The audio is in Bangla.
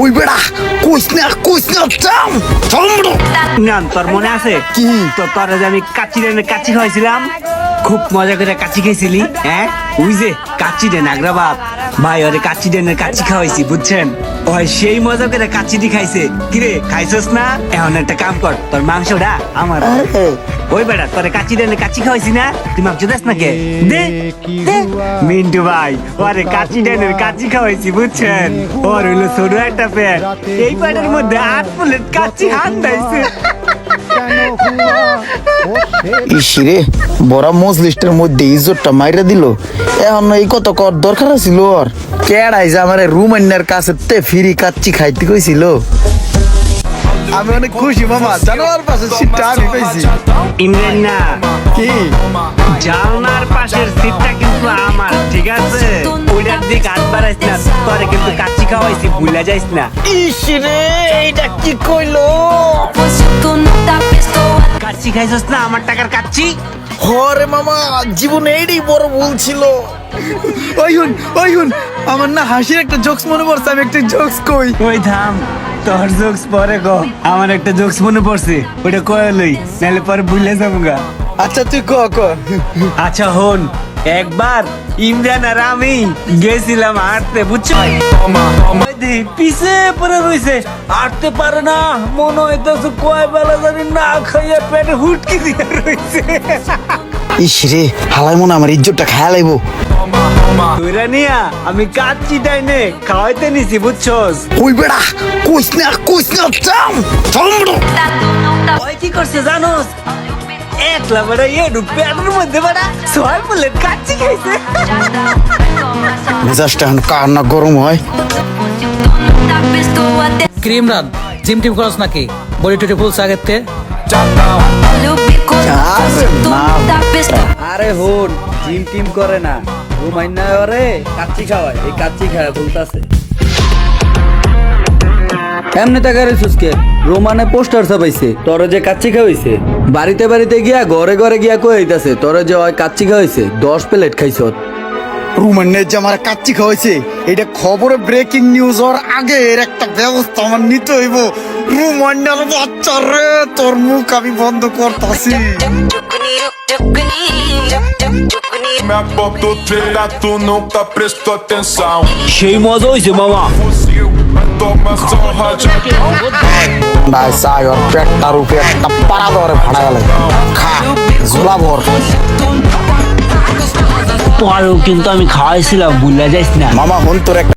ওই বেড়া কইস না থাম না তোর মনে আছে কি? তো তোর যে আমি কাচ্চি খাওয়াইছিলাম, খুব মজা করে কাচ্চি খাইছিলি। হ্যাঁ ওই যে কাচ্চি ডেন আগ্রা বাপ ভাই, ওরে কাচ্চি ডেনের কাচ্চি খাওয়াইছি বুঝছেন। ওই সেই মজা করে কাচ্চিটি খাইছে। কিরে খাইছস না? এখন একটা কাম কর, তোর মাংসটা আমার। ওই বেড়া তোরে কাচ্চি ডেনের কাচ্চি খাওয়াইছি না, তুই মাংস দেস না কে? দে দে। মিন্টু ভাই ওরে কাচ্চি ডেনের কাচ্চি খাওয়াইছি বুঝছেন। ওর হইলো ছোট একটা পেট, এই পেটের মধ্যে 8 প্লেট কাচ্চি হান্দাইছে। ইসিরে বড় মজলিস্টের মধ্যে ইজ্জতটা মাইরা দিল। এখন এই কত কর দরকার ছিল ওর? কেডাই যে আমার রুমান্নার কাছে ফ্রি কাচ্চি খাইতে কইছিল। আমি অনেক খুশি মামা, জানোয়ার পাশে সিটটা আমি পাইছি। ইমরান না কি জানলার পাশের সিটটা কিন্তু আমার, ঠিক আছে? ওইটার দিকে হাত বাড়াইস না, তোরে কিন্তু কাচ্চি খাওয়াইছি, ভুলে যাইস না। ইসিরে এইটা কি কইলো? কাচ্চি খাইছস না আমার টাকার কাচ্চি? হরে মামা, জীবনে এইটাই বড় ভুল ছিল। ওই হুন আমার না হাসির একটা জোকস মনে পড়ছে, আমি একটা জোকস কই। ওই থাম, তোর জোকস পরে গো, আমার একটা জোকস মনে পড়ছে, ওটা কয়ে লই, নাহলে পরে ভুলে যাবো গা। আচ্ছা তুই ক। আচ্ছা হন, একবার ইমরান আর আমি গেছিলাম হাঁটতে বুঝছো, পিছে পরে রয়েছে, হাঁটতে পারে না, মনে হইতেছে কয় বেলা জানি না খাইয়া পেটে হুটকি দিয়ে রয়েছে। ইসরে হালাই মনে আমার ইজ্জতটা খায়া লাইবো। তুইরা নিয়া আমি কাচ্চিটাই নে খাওয়াইতে নিছি বুঝছস। ওই বেড়া কইস না থাম। ওই কি করছে জানোস? একলা বড় এডু পেটের মধ্যে বড় 6 প্লেট কাচ্চি খাইছে। মেজাজটা এখন কার না গরম হয়। ক্রিম রাত জিম টিম করস নাকি? বডি টুটি ফুলস আগের তে? আরে হন, জিম টিম করে না, রুমাইনা ওরে কাচ্চি খাওয়ায়, এই কাচ্চি খাওয়া বলতাছে। এমনি টাকারে সুস্কে রোমানে পোস্টার ছাপাইছে তোরে যে কাচ্চি খাওয়াইছে, বাড়িতে বাড়িতে গিয়া ঘরে ঘরে গিয়া কইতাছে তোরে যে ওই কাচ্চি খাওয়াইছে 10 প্লেট খাইছ। রুমান্নের যে আমার কাচ্চি খাওয়াইছে, এটা খবরে ব্রেকিং নিউজ হওয়ার আগে এর একটা ব্যবস্থা আমার নিতে হইব। রুমান্নার বাচ্চা রে, তোর মুখ আমি বন্ধ করতাছি। Minha boca treina, tu nunca prestou atenção. সেই মজা হইছে মামা। Fuzil, vai tomar surra de নাই চাই ওর পেটটার উপরে একটা পাড়া ধরে ফাড়া গেলে খা ঝোলা ভর। পরেও কিন্তু আমি খাওয়াইছিলাম, ভুলে যাইস না। মামা হন তোর একটা